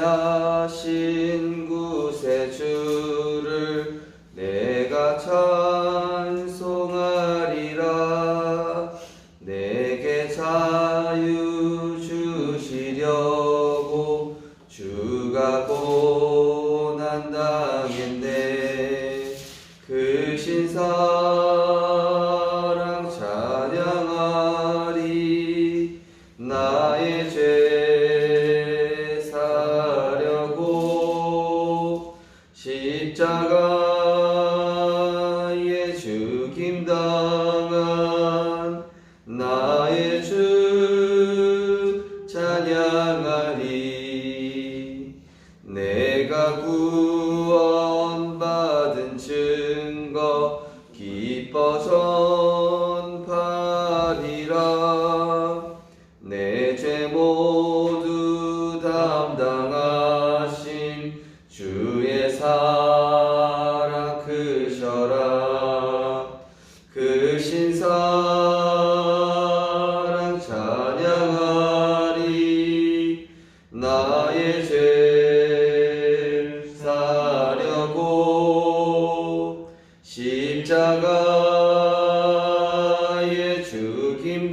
승리하신 구세주를 내가 찬송하리라. 내게 자유 주시려고 주가 고난 당했네. 그 신사랑 찬양하리. 나의 죄 사려고 십자가에 죽임당한 나의 주 찬양하리. 내가 구원받은 증거 기뻐 전파리라. 내 죄 모두 담당하신 주의 사랑 크셔라. 그 신사랑 찬양하리. 나의 죄 사려고 십자가에 죽임당한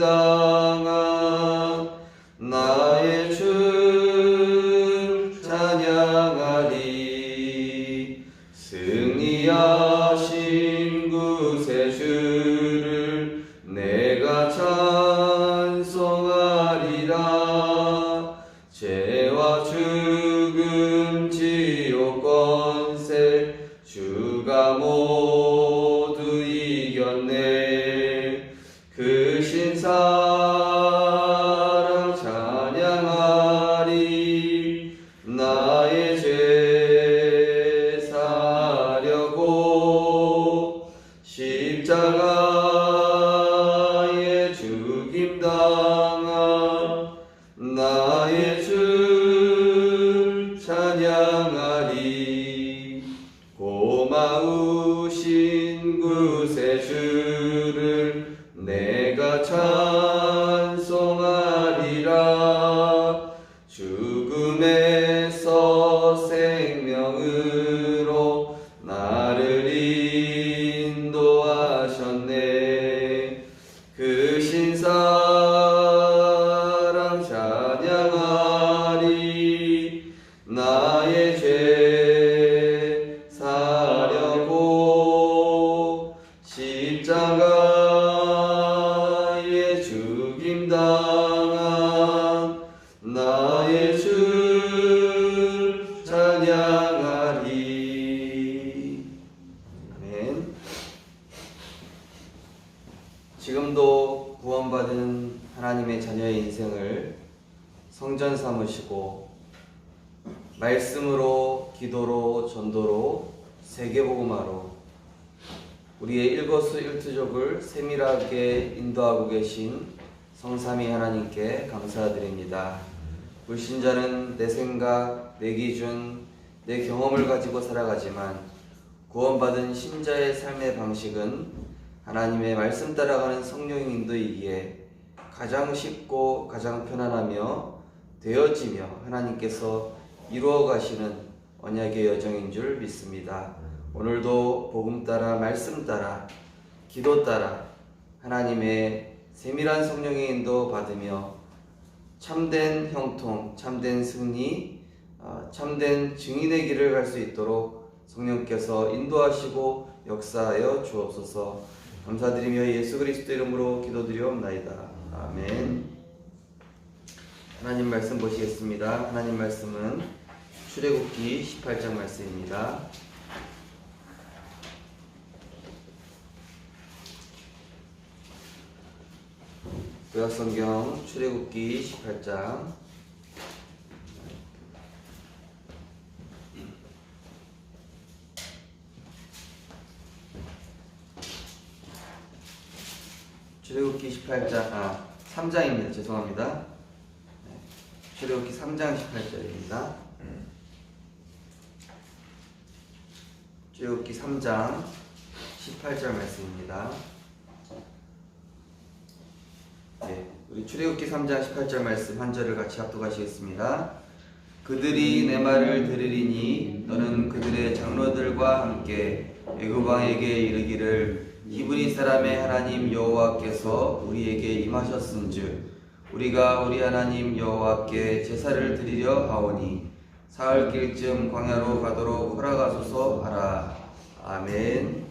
나의 주 찬양하리. 승리하신 구세주를 내가 찬송하리라. 죄와 죽음 지옥 권세 주가 모두 이겼네. 그 신사랑 찬양하리. 나의 죄 사려고 십자가에 죽임당한 나의 주 찬양하리. 고마우신 구세주를 내가 찬송하리라. 죽음에서 생명으로 나를 인도하셨네. 그 신사랑 찬양하리. 나의 죄 사려고 십자가에 죽임당한 나의 주 찬양하리. 아멘. 지금도 구원받은 하나님의 자녀의 인생을 성전 삼으시고 말씀으로, 기도로, 전도로, 세계복음화로 우리의 일거수일투족을 세밀하게 인도하고 계신 성삼위 하나님께 감사드립니다. 불신자는 내 생각, 내 기준, 내 경험을 가지고 살아가지만 구원받은 신자의 삶의 방식은 하나님의 말씀 따라가는 성령의 인도이기에 가장 쉽고 가장 편안하며 되어지며 하나님께서 이루어 가시는 언약의 여정인 줄 믿습니다. 오늘도 복음 따라, 말씀 따라, 기도 따라 하나님의 세밀한 성령의 인도 받으며 참된 형통, 참된 승리, 참된 증인의 길을 갈 수 있도록 성령께서 인도하시고 역사하여 주옵소서. 감사드리며 예수 그리스도 이름으로 기도드리옵나이다. 아멘. 하나님 말씀 보시겠습니다. 하나님 말씀은 출애굽기 18장 말씀입니다. 구약성경 출애굽기 18장 출애굽기 18장 3장입니다. 죄송합니다. 출애굽기 3장 18절입니다. 출애굽기 3장 18절 말씀입니다. 네, 우리 출애굽기 3장 18절 말씀 한 절을 같이 합독하시겠습니다. 그들이 내 말을 들으리니 너는 그들의 장로들과 함께 애굽 왕에게 이르기를 히브리 사람의 하나님 여호와께서 우리에게 임하셨은즉 우리가 우리 하나님 여호와께 제사를 드리려 하오니 사흘길쯤 광야로 가도록 허락하소서 하라. 아멘.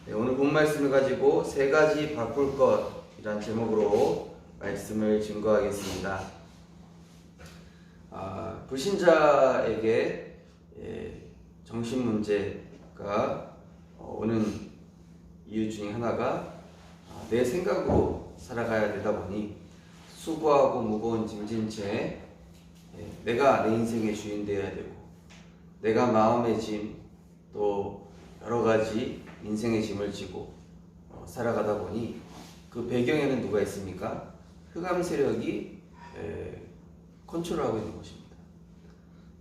네, 오늘 본 말씀을 가지고 세 가지 바꿀 것이란 제목으로 말씀을 증거하겠습니다. 불신자에게 정신 문제가 오는 이유 중에 하나가 내 생각으로 살아가야 되다 보니 수고하고 무거운 짐진 채 내가 내 인생의 주인 되어야 되고 내가 마음의 짐 또 여러 가지 인생의 짐을 지고 살아가다 보니 그 배경에는 누가 있습니까? 흑암 세력이 컨트롤하고 있는 것입니다.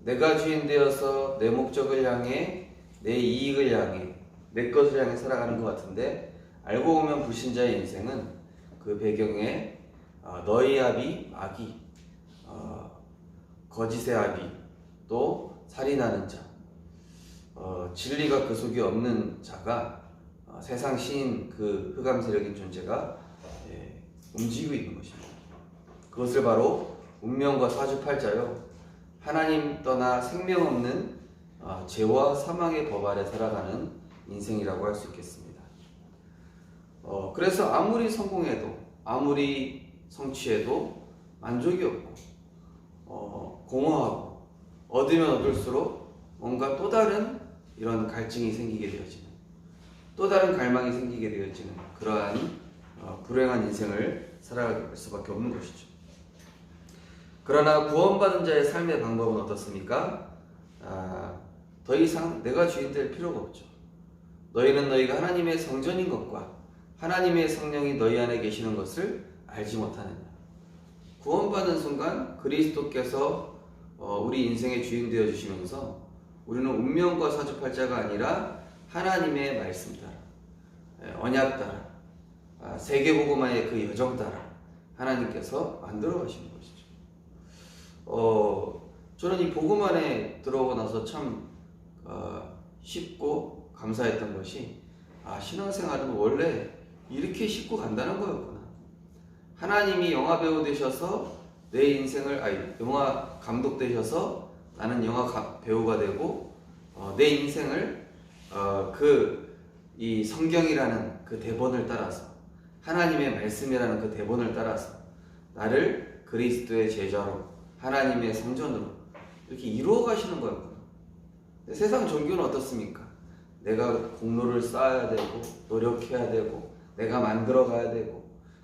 내가 주인 되어서 내 목적을 향해 내 이익을 향해 내 것을 향해 살아가는 것 같은데 알고 보면 불신자의 인생은 그 배경에 너희 아비 마귀, 거짓의 아비, 또 살인하는 자, 진리가 그 속에 없는 자가 세상 신인 그 흑암 세력인 존재가 움직이고 있는 것입니다. 그것을 바로 운명과 사주팔자요 하나님 떠나 생명 없는 죄와 사망의 법 아래 살아가는 인생이라고 할 수 있겠습니다. 그래서 아무리 성공해도 아무리 성취해도 만족이 없고 공허하고 얻으면 얻을수록 뭔가 또 다른 이런 갈증이 생기게 되어지는 또 다른 갈망이 생기게 되어지는 그러한 불행한 인생을 살아갈 수밖에 없는 것이죠. 그러나 구원받은 자의 삶의 방법은 어떻습니까? 더 이상 내가 주인 될 필요가 없죠. 너희는 너희가 하나님의 성전인 것과 하나님의 성령이 너희 안에 계시는 것을 알지 못하느냐. 구원받은 순간 그리스도께서 우리 인생의 주인 되어 주시면서 우리는 운명과 사주팔자가 아니라 하나님의 말씀 따라 언약 따라 세계복음화의 그 여정 따라 하나님께서 만들어 가시는 것이죠. 저는 이 복음 안에 들어오고 나서 참 쉽고 감사했던 것이 신앙생활은 원래 이렇게 쉽고 간단한 거였구나. 하나님이 영화 배우 되셔서 내 인생을 영화 감독 되셔서 나는 영화 배우가 되고 내 인생을 이 성경이라는 그 대본을 따라서 하나님의 말씀이라는 그 대본을 따라서 나를 그리스도의 제자로 하나님의 성전으로 이렇게 이루어 가시는 거였구나. 세상 종교는 어떻습니까? 내가 공로를 쌓아야 되고 노력해야 되고 내가 만들어 가야 되고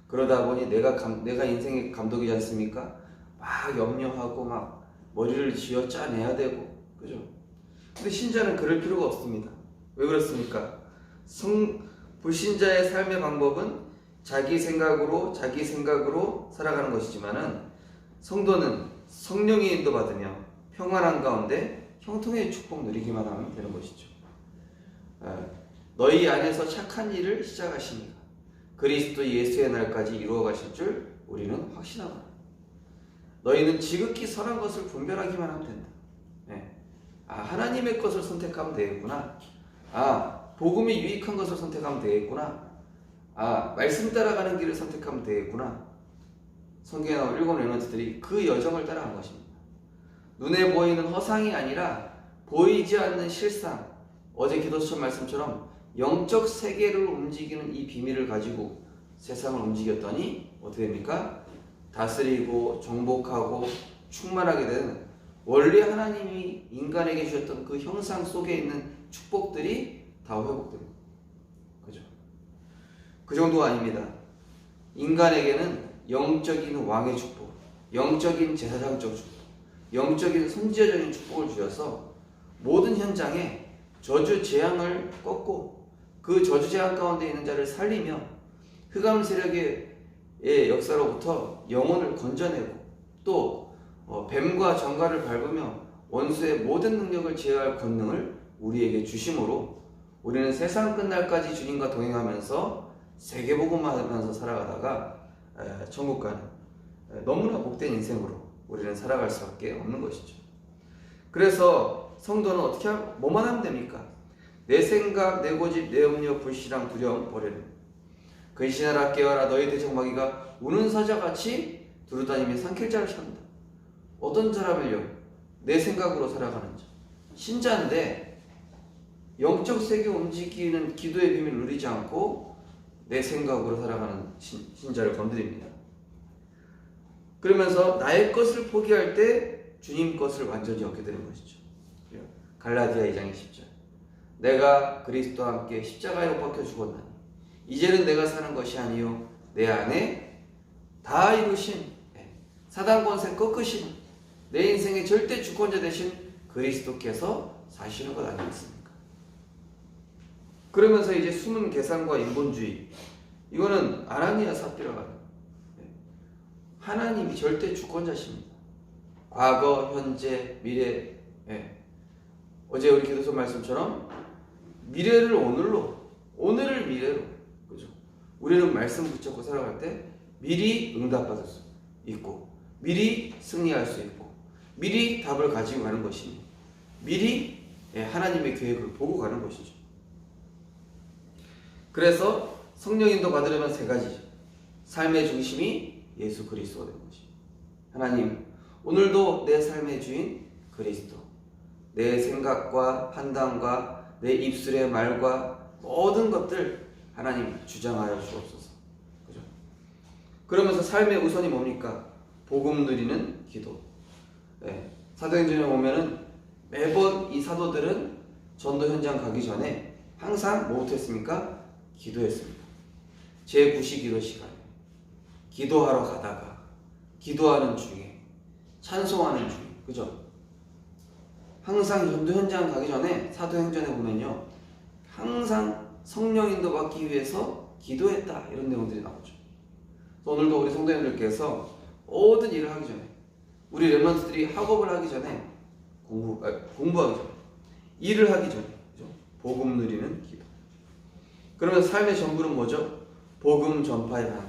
그러다 보니 내가 인생의 감독이지 않습니까? 막 염려하고 막 머리를 쥐어 짜내야 되고 그죠? 근데 신자는 그럴 필요가 없습니다. 왜 그렇습니까? 불신자의 삶의 방법은 자기 생각으로 살아가는 것이지만은 성도는 성령의 인도받으며 평안한 가운데 형통의 축복 누리기만 하면 되는 것이죠. 너희 안에서 착한 일을 시작하시니가 그리스도 예수의 날까지 이루어 가실 줄 우리는 확신하노라. 너희는 지극히 선한 것을 분별하기만 하면 된다. 하나님의 것을 선택하면 되겠구나. 복음이 유익한 것을 선택하면 되겠구나. 말씀 따라가는 길을 선택하면 되겠구나. 성경에 나온 일곱 렘넌트들이 그 여정을 따라간 것입니다. 눈에 보이는 허상이 아니라 보이지 않는 실상, 어제 기도처 말씀처럼 영적 세계를 움직이는 이 비밀을 가지고 세상을 움직였더니 어떻게 됩니까? 다스리고 정복하고 충만하게 되는 원래 하나님이 인간에게 주셨던 그 형상 속에 있는 축복들이 다 회복됩니다. 그죠? 그 정도가 아닙니다. 인간에게는 영적인 왕의 축복, 영적인 제사장적 축복, 영적인 선지자적인 축복을 주셔서 모든 현장에 저주 재앙을 꺾고 그 저주 재앙 가운데 있는 자를 살리며 흑암 세력의 역사로부터 영혼을 건져내고 또 뱀과 정갈을 밟으며 원수의 모든 능력을 제어할 권능을 우리에게 주심으로 우리는 세상 끝날까지 주님과 동행하면서 세계복음하면서 살아가다가 천국 가는 너무나 복된 인생으로 우리는 살아갈 수밖에 없는 것이죠. 그래서 성도는 어떻게 뭐만 하면 됩니까? 내 생각, 내 고집, 내 염려, 불신앙, 두려움 버리는. 근신하라 깨어라 너희 대적마귀가 우는 사자같이 두루다니며 삼킬 자를 찾는다. 어떤 사람을요? 내 생각으로 살아가는 자. 신자인데 영적 세계 움직이는 기도의 비밀을 누리지 않고 내 생각으로 살아가는 신자를 건드립니다. 그러면서 나의 것을 포기할 때 주님 것을 완전히 얻게 되는 것이죠. 갈라디아 2장 10절. 내가 그리스도와 함께 십자가에 못 박혀 죽었나니 이제는 내가 사는 것이 아니요 내 안에 다 이루신 사단 권세 꺾으신 내 인생의 절대 주권자 되신 그리스도께서 사시는 것 아니겠습니까? 그러면서 이제 숨은 계산과 인본주의, 이거는 아나니아 삽비라가 하나님이 절대 주권자십니다. 과거, 현재, 미래. 어제 우리 기도서 말씀처럼 미래를 오늘로, 오늘을 미래로, 그죠? 우리는 말씀 붙잡고 살아갈 때 미리 응답받을 수 있고, 미리 승리할 수 있고, 미리 답을 가지고 가는 것이니, 미리 하나님의 계획을 보고 가는 것이죠. 그래서 성령인도 받으려면 세 가지죠. 삶의 중심이 예수 그리스도가 되는 것이죠. 하나님, 오늘도 내 삶의 주인 그리스도, 내 생각과 판단과 내 입술의 말과 모든 것들 하나님 주장하여 주옵소서. 그죠? 그러면서 삶의 우선이 뭡니까? 복음 누리는 기도. 사도행전에 보면은 매번 이 사도들은 전도 현장 가기 전에 항상 뭐부터 했습니까? 기도했습니다. 제9시 기도 시간에 기도하러 가다가, 기도하는 중에, 찬송하는 중에, 그죠? 항상 전도 현장 가기 전에 사도행전에 보면요, 항상 성령 인도 받기 위해서 기도했다, 이런 내용들이 나오죠. 오늘도 우리 성도님들께서 모든 일을 하기 전에, 우리 렘넌트들이 학업을 하기 전에, 공부하기 전에, 일을 하기 전에, 그죠? 복음 누리는 기도. 그러면 삶의 전부는 뭐죠? 복음 전파에 반응.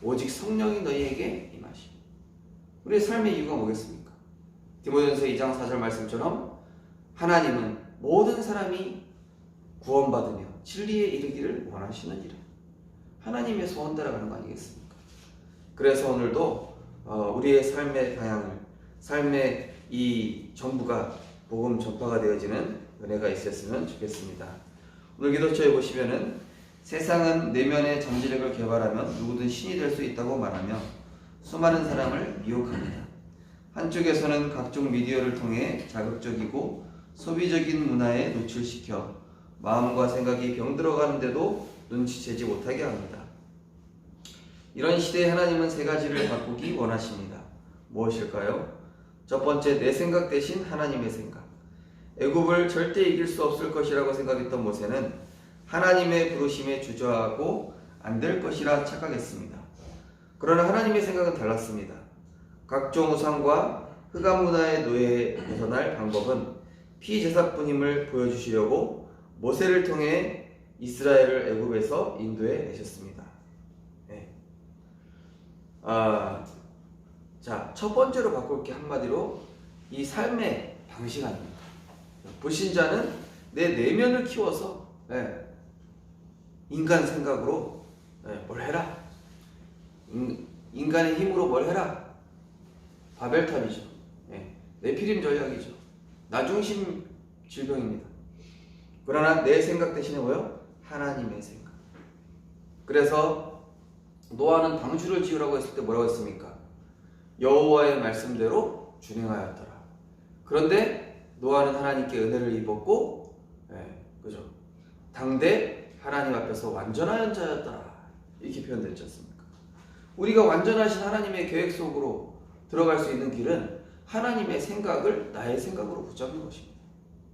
오직 성령이 너희에게 임하시. 우리의 삶의 이유가 뭐겠습니까? 디모데전서 2장 4절 말씀처럼 하나님은 모든 사람이 구원받으며 진리에 이르기를 원하시느니라. 하나님의 소원 따라가는 거 아니겠습니까? 그래서 오늘도 우리의 삶의 방향을, 삶의 이 전부가 복음 전파가 되어지는 은혜가 있었으면 좋겠습니다. 오늘 기도처에 보시면은 세상은 내면의 잠재력을 개발하면 누구든 신이 될 수 있다고 말하며 수많은 사람을 미혹합니다. 한쪽에서는 각종 미디어를 통해 자극적이고 소비적인 문화에 노출시켜 마음과 생각이 병들어가는데도 눈치채지 못하게 합니다. 이런 시대에 하나님은 세 가지를 바꾸기 원하십니다. 무엇일까요? 첫 번째, 내 생각 대신 하나님의 생각. 애굽을 절대 이길 수 없을 것이라고 생각했던 모세는 하나님의 부르심에 주저하고 안 될 것이라 착각했습니다. 그러나 하나님의 생각은 달랐습니다. 각종 우상과 흑암 문화의 노예에 벗어날 방법은 피제사뿐임을 보여주시려고 모세를 통해 이스라엘을 애굽에서 인도해 내셨습니다. 자, 첫 번째로 바꿀 게 한마디로 이 삶의 방식 아닙니까? 불신자는 내 내면을 키워서 인간 생각으로 뭘 해라. 인간의 힘으로 뭘 해라. 바벨탑이죠. 네피림 전략이죠. 나중심 질병입니다. 그러나 내 생각 대신에 뭐요? 하나님의 생각. 그래서 노아는 방주를 지으라고 했을 때 뭐라고 했습니까? 여호와의 말씀대로 준행하였더라. 그런데 노아는 하나님께 은혜를 입었고, 그죠? 당대 하나님 앞에서 완전한 자였더라. 이렇게 표현됐지 않습니까? 우리가 완전하신 하나님의 계획 속으로 들어갈 수 있는 길은 하나님의 생각을 나의 생각으로 붙잡는 것입니다.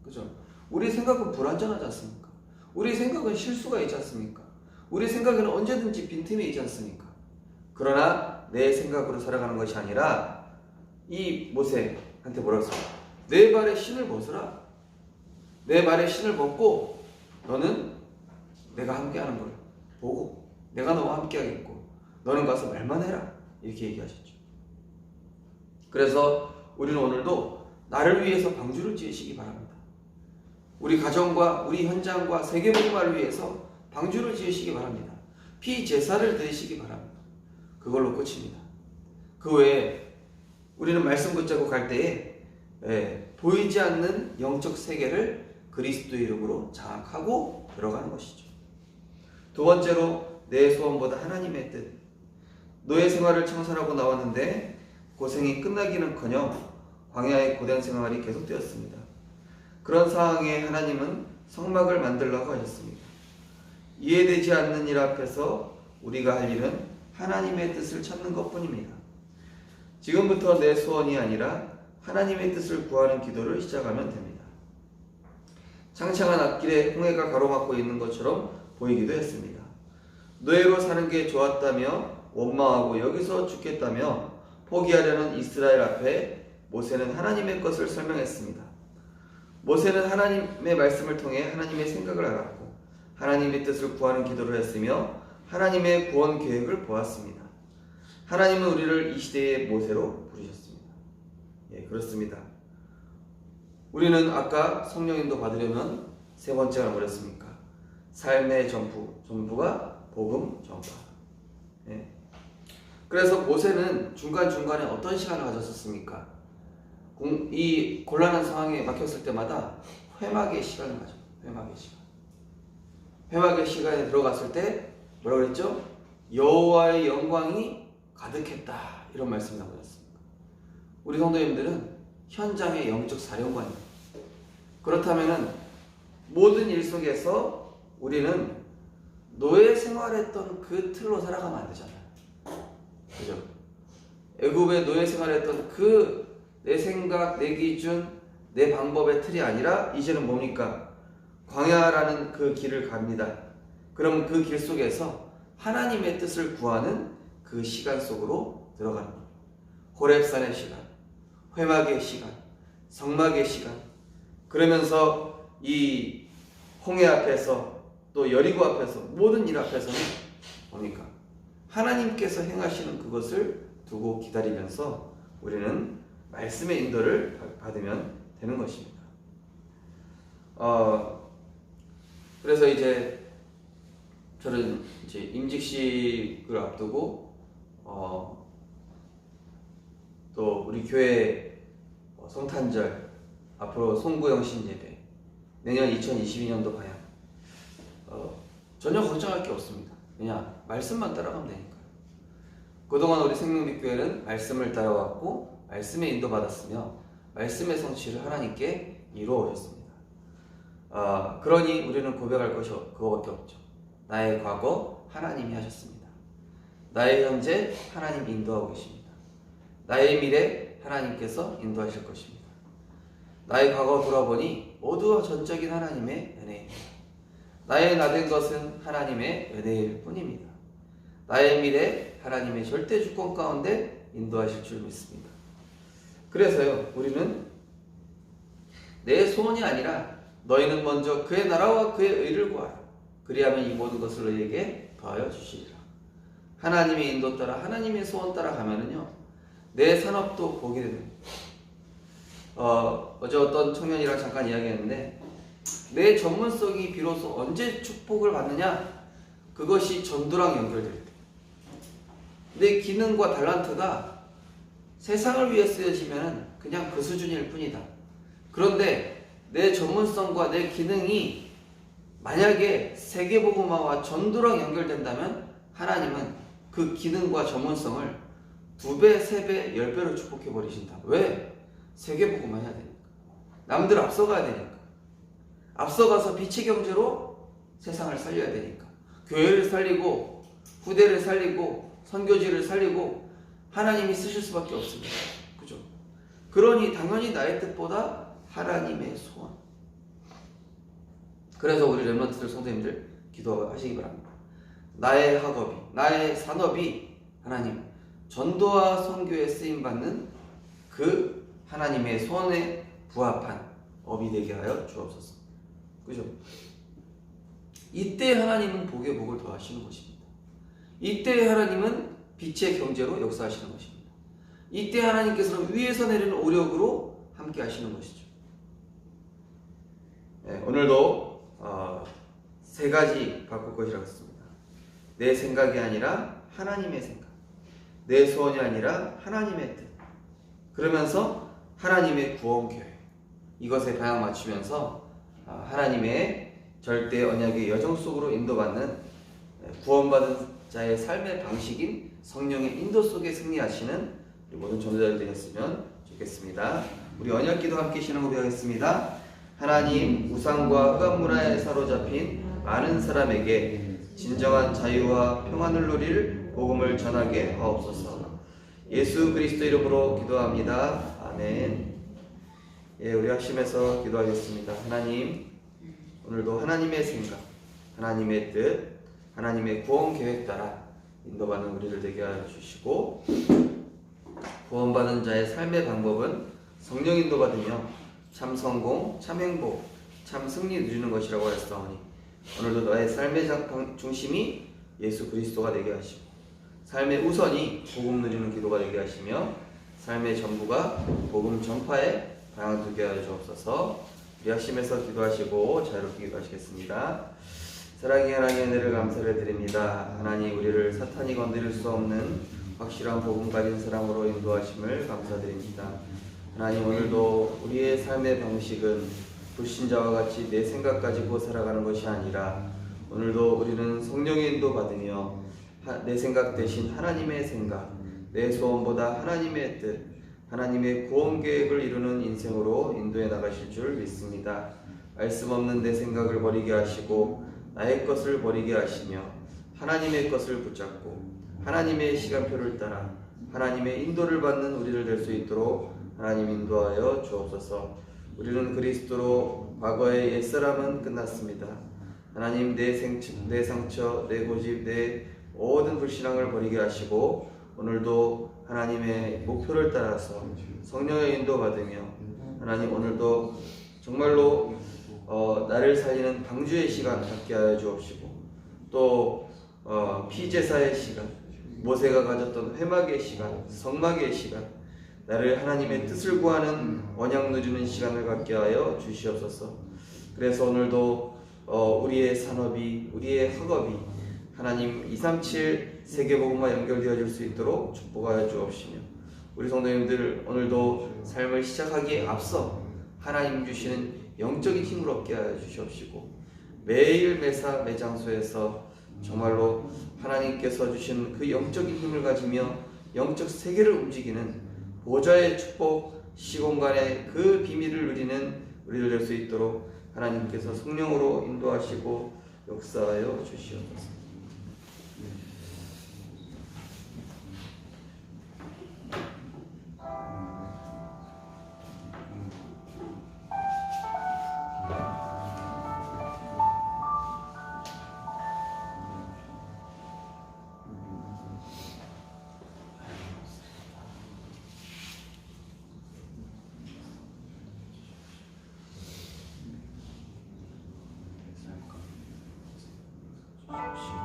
그죠? 우리 생각은 불완전하지 않습니까? 우리 생각은 실수가 있지 않습니까? 우리 생각에는 언제든지 빈틈이 있지 않습니까? 그러나 내 생각으로 살아가는 것이 아니라 이 모세한테 뭐라고 했습니까? 내 발에 신을 벗으라. 내 발에 신을 벗고 너는 내가 함께하는 걸 보고 내가 너와 함께하겠고 너는 가서 말만 해라. 이렇게 얘기하셨죠. 그래서 우리는 오늘도 나를 위해서 방주를 지으시기 바랍니다. 우리 가정과 우리 현장과 세계복음화를 위해서 방주를 지으시기 바랍니다. 피제사를 드리시기 바랍니다. 그걸로 끝입니다. 그 외에 우리는 말씀 붙잡고 갈 때에 보이지 않는 영적 세계를 그리스도의 이름으로 장악하고 들어가는 것이죠. 두 번째로 내 소원보다 하나님의 뜻. 노예 생활을 청산하고 나왔는데 고생이 끝나기는커녕 광야의 고된 생활이 계속되었습니다. 그런 상황에 하나님은 성막을 만들라고 하셨습니다. 이해되지 않는 일 앞에서 우리가 할 일은 하나님의 뜻을 찾는 것뿐입니다. 지금부터 내 소원이 아니라 하나님의 뜻을 구하는 기도를 시작하면 됩니다. 창창한 앞길에 홍해가 가로막고 있는 것처럼 보이기도 했습니다. 노예로 사는 게 좋았다며 원망하고 여기서 죽겠다며 포기하려는 이스라엘 앞에 모세는 하나님의 것을 설명했습니다. 모세는 하나님의 말씀을 통해 하나님의 생각을 알았고 하나님의 뜻을 구하는 기도를 했으며 하나님의 구원 계획을 보았습니다. 하나님은 우리를 이 시대의 모세로 부르셨습니다. 그렇습니다. 우리는 아까 성령인도 받으려면 세 번째가 뭐랬습니까? 삶의 전부가 복음 전파. 그래서 모세는 중간중간에 어떤 시간을 가졌었습니까? 이 곤란한 상황에 막혔을 때마다 회막의 시간을 가져. 회막의 시간에 들어갔을 때 뭐라고 그랬죠? 여호와의 영광이 가득했다. 이런 말씀이 나오셨습니다. 우리 성도님들은 현장의 영적 사령관입니다. 그렇다면 모든 일 속에서 우리는 노예 생활했던 그 틀로 살아가면 안 되잖아요. 그죠? 애굽의 노예 생활했던 그 내 생각, 내 기준, 내 방법의 틀이 아니라 이제는 뭡니까? 광야라는 그 길을 갑니다. 그럼 그 길 속에서 하나님의 뜻을 구하는 그 시간 속으로 들어가는 겁니다. 호렙산의 시간, 회막의 시간, 성막의 시간. 그러면서 이 홍해 앞에서 또 여리고 앞에서 모든 일 앞에서는 뭡니까? 하나님께서 행하시는 그것을 두고 기다리면서 우리는 말씀의 인도를 받으면 되는 것입니다. 그래서 이제 저는 이제 임직식을 앞두고 또 우리 교회 성탄절 앞으로 송구영신 예배 내년 2022년도 방향 전혀 걱정할 게 없습니다. 그냥 말씀만 따라가면 되니까요. 그동안 우리 생명빛교회는 말씀을 따라왔고 말씀에 인도받았으며 말씀의 성취를 하나님께 이루어 오셨습니다. 그러니 우리는 고백할 것이 그거밖에 없죠. 나의 과거 하나님이 하셨습니다. 나의 현재 하나님 인도하고 계십니다. 나의 미래 하나님께서 인도하실 것입니다. 나의 과거 돌아보니 모두 전적인 하나님의 은혜입니다. 나의 나된 것은 하나님의 은혜일 뿐입니다. 나의 미래 하나님의 절대 주권 가운데 인도하실 줄 믿습니다. 그래서요, 우리는 내 소원이 아니라 너희는 먼저 그의 나라와 그의 의를 구하라. 그리하면 이 모든 것을 너희에게 더하여 주시리라. 하나님의 인도 따라 하나님의 소원 따라 가면은요, 내 산업도 보게 됩니다. 어제 어떤 청년이랑 잠깐 이야기했는데 내 전문성이 비로소 언제 축복을 받느냐? 그것이 전도랑 연결될 때. 내 기능과 달란트가 세상을 위해 쓰여지면 그냥 그 수준일 뿐이다. 그런데 내 전문성과 내 기능이 만약에 세계복음화와 전도랑 연결된다면 하나님은 그 기능과 전문성을 2배, 3배, 10배로 축복해 버리신다. 왜? 세계복음화 해야 되니까. 남들 앞서가야 되니까. 앞서가서 빛의 경제로 세상을 살려야 되니까. 교회를 살리고 후대를 살리고 선교지를 살리고 하나님이 쓰실 수밖에 없습니다. 그죠? 그러니 당연히 나의 뜻보다 하나님의 소원. 그래서 우리 렘넌트들 성도님들 기도하시기 바랍니다. 나의 학업이, 나의 산업이 하나님 전도와 선교에 쓰임받는 그 하나님의 소원에 부합한 업이 되게 하여 주옵소서. 그죠? 이때 하나님은 복의 복을 더하시는 것입니다. 이때 하나님은 빛의 경제로 역사하시는 것입니다. 이때 하나님께서는 위에서 내리는 오력으로 함께 하시는 것이죠. 네, 오늘도 세 가지 바꿀 것이라고 했습니다. 내 생각이 아니라 하나님의 생각, 내 소원이 아니라 하나님의 뜻, 그러면서 하나님의 구원 계획, 이것에 방향 맞추면서 하나님의 절대 언약의 여정 속으로 인도받는 구원받은 자의 삶의 방식인 성령의 인도 속에 승리하시는 우리 모든 전도자들 되셨으면 좋겠습니다. 우리 언약기도 함께 신앙고백하겠습니다. 하나님, 우상과 흑암 문화에 사로잡힌 많은 사람에게 진정한 자유와 평안을 누릴 복음을 전하게 하옵소서. 예수 그리스도 이름으로 기도합니다. 아멘. 예, 우리 합심해서 기도하겠습니다. 하나님, 오늘도 하나님의 생각, 하나님의 뜻, 하나님의 구원 계획 따라 인도받는 우리를 되게 하여 주시고, 구원받은 자의 삶의 방법은 성령 인도받으며 참 성공, 참 행복, 참 승리 누리는 것이라고 하였사오니 오늘도 너의 삶의 중심이 예수 그리스도가 되게 하시고, 삶의 우선이 복음 누리는 기도가 되게 하시며, 삶의 전부가 복음 전파에 방향 두게 하여 주옵소서. 우리 합심해서 기도하시고 자유롭게 기도하시겠습니다. 사랑의 하나님의 은혜를 감사를 드립니다. 하나님, 우리를 사탄이 건드릴 수 없는 확실한 복음 가진 사람으로 인도하심을 감사드립니다. 하나님, 오늘도 우리의 삶의 방식은 불신자와 같이 내 생각 가지고 살아가는 것이 아니라, 오늘도 우리는 성령의 인도 받으며 내 생각 대신 하나님의 생각, 내 소원보다 하나님의 뜻, 하나님의 구원 계획을 이루는 인생으로 인도해 나가실 줄 믿습니다. 말씀 없는 내 생각을 버리게 하시고 나의 것을 버리게 하시며 하나님의 것을 붙잡고 하나님의 시간표를 따라 하나님의 인도를 받는 우리를 될 수 있도록 하나님 인도하여 주옵소서. 우리는 그리스도로 과거의 옛사람은 끝났습니다. 하나님, 내 상처, 내 고집, 내 모든 불신앙을 버리게 하시고 오늘도 하나님의 목표를 따라서 성령의 인도 받으며, 하나님, 오늘도 정말로 나를 살리는 방주의 시간 갖게 하여 주옵시고, 또 피제사의 시간, 모세가 가졌던 회막의 시간, 성막의 시간, 나를 하나님의 뜻을 구하는 언약 누리는 시간을 갖게 하여 주시옵소서. 그래서 오늘도 우리의 산업이, 우리의 학업이 하나님 237 세계복음과 연결되어질 수 있도록 축복하여 주옵시며, 우리 성도님들 오늘도 삶을 시작하기에 앞서 하나님 주시는 영적인 힘을 얻게 하여 주시옵시고, 매일 매사 매장소에서 정말로 하나님께서 주신 그 영적인 힘을 가지며 영적 세계를 움직이는 보좌의 축복, 시공간의 그 비밀을 누리는 우리들 될 수 있도록 하나님께서 성령으로 인도하시고 역사하여 주시옵소서. 주시옵시고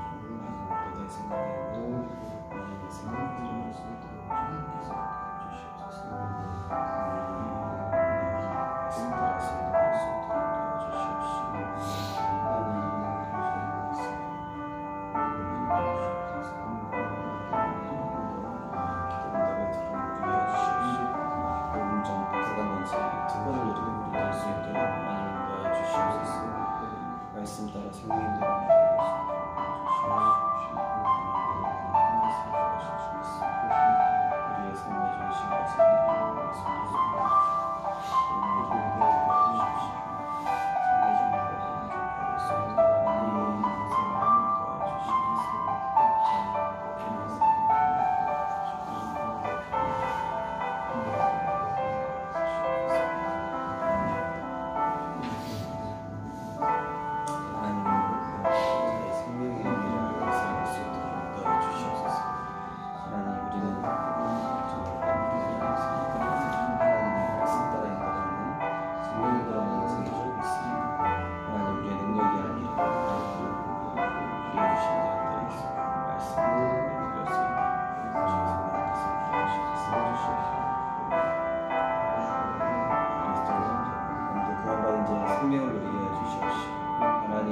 이제 생명을 누리게 해 주시옵시고 하나님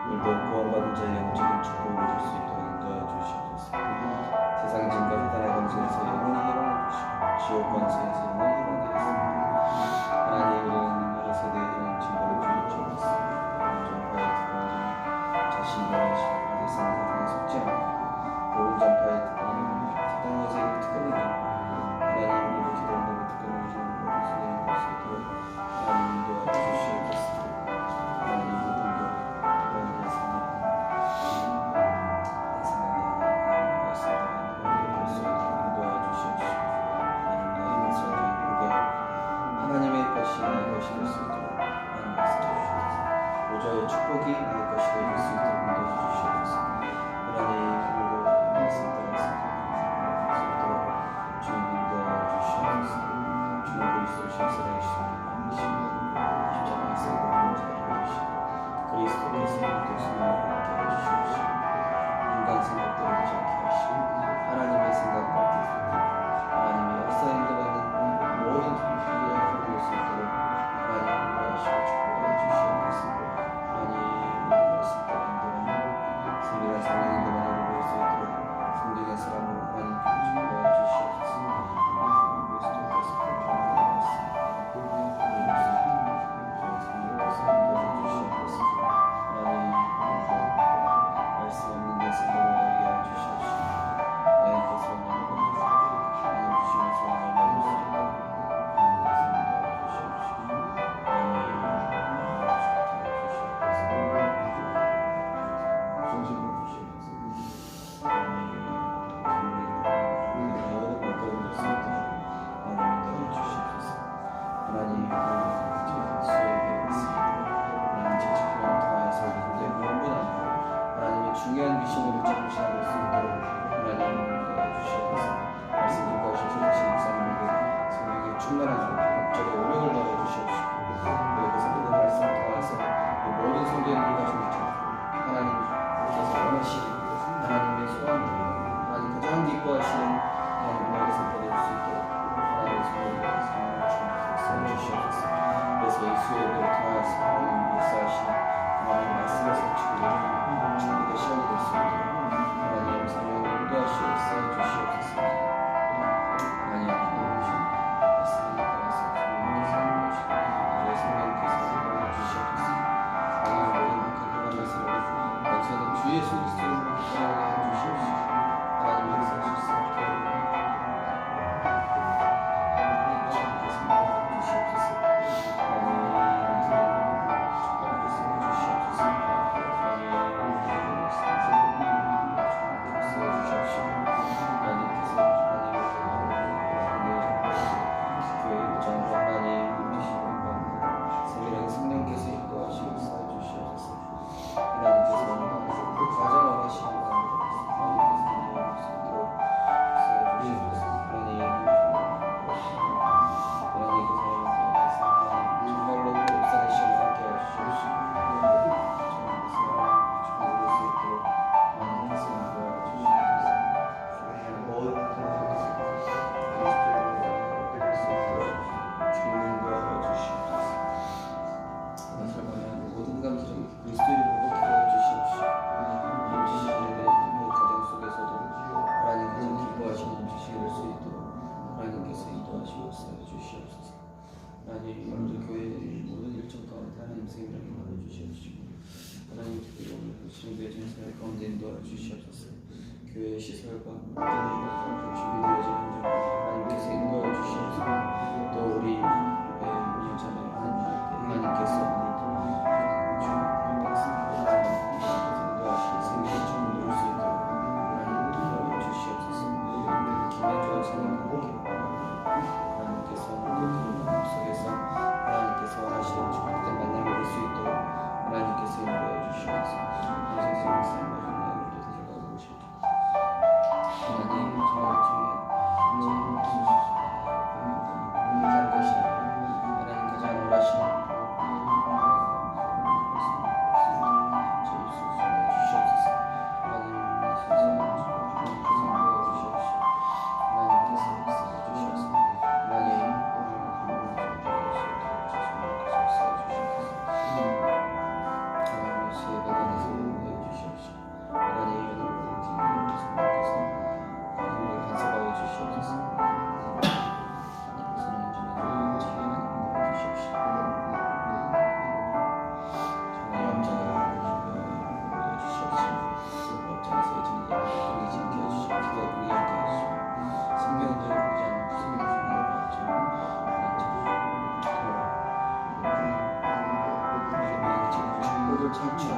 오늘도 구원받은 자의 영적인 축복을 누릴 수 있도록 인도하여 주시옵소서. 세상 진과 사단의 권세에서 영원히 해방을 주시고 지옥 권세에서 영원히 해방되었습니다. 하나님 우리는 여러 세대에 대한 증거를 주시옵소서. 전파에 들어가는 자신과 세상 사랑에 속지 않고 복음 전파에 들어가는 사단 권세를 특권을 하나님 우리 기도하는 특권을 주시는 모든 수행을 할 수 있도록 하나님 인도하여 주시옵소서. 하나님 오늘도 그런 내 생각에 말씀대로 할 수 있도록 인도하여 주시옵시고 하나님 나의 것을 보게 하나님의 것이 나의 것이 될 수 있도록 하나님 말씀해 주시옵소서. 보좌의 축복이 나의 것이 될 수 있도록 인도해 주시옵소서. 하나님 오늘도 말씀 따라서 주님 인도하여 주시옵소서. 주님 그리스도 신사랑이시고 십자가에서 복음을 전하시고 그리스도께서 교수님을 함께 해주시옵시고 인간 생각대로 되지 않게 하시고 하나님의 생각과 하나님의 역사 인도받는 모든 우리가 흐를 수 있도록 하나님 인도하시고 축복하여 주시옵소서. 하나님 말씀 따라 인도하는 성경의 성령 인도만을 볼 수 있도록 성경의 사람으로 하나님께 축복하여 주시옵소서. 그리스도께서 공중에 나왔습니다. 말씀 없는 데 생각을 알게 해 주시옵시고 하나님께서 하나님 주시면서 하나님 알수 있도록 하나님께서 인도하여 주시옵시고 하나님 정신을 주시옵소서. 하나님 모든 것들을 낼수 있도록 하나님 인도하여 주시옵소서. 하나님 수요일에 왔습니다. 하나님 제 축복을 통하여서 우리의 무분한 하나님의 중요한 미션을 잡으시는 수 있도록 하나님 인도하여 주시옵소서. 말씀 인도하신 조대신 목사님에게 성령의 충만한 업적의 오력을 넣어 주시옵시고 그래서 그 말씀 통해서 모든 성도님들과 중립자 하나님께서 원하시는 하나님의 소원을 하나님 가장 기뻐하시는 하나님 음악에 선포될 수 있도록 하나님의 소원을 주시옵소서. 그래서 이 수요일을 통해서 하나님 역사하시는 하나님 말씀을 성취되는 축복의 시간이 될 수 있도록 하나님 성령을 인도하시옵소서 주시옵소서. 하나님 말씀을 따라서 주의 성령께서 인도해 주시옵소서. 하나님 모든 각각한 것을 원수는 주 예수 그리스도의 이름으로 기도하게 해 주시옵소서. 하나님 역사하실 수 없게 주님께서 주시옵소서. 하나님 오늘 교회의 모든 일정 가운데 하나님 생명을 인도해 주시옵시고 하나님 특히 오늘 신부의 전사의 가운데 인도해 주시옵소서. 교회의 시설과 준비되어진 현장 하나님께서 인도해 주시옵소서. 또 우리 운영자의 하나님께서 생명의 춤을 누릴 수 있도록 하나님 인도해 주시옵소서. 김현주와 성령님께 하나님께서 속에서 하나님께서 원하시는 축복된 만남이 될 수 있도록 하나님께서 인도해 주시옵소서. 선생님 말씀 마지막으로 데려가고 오실 때 하나님 정말 중에 창출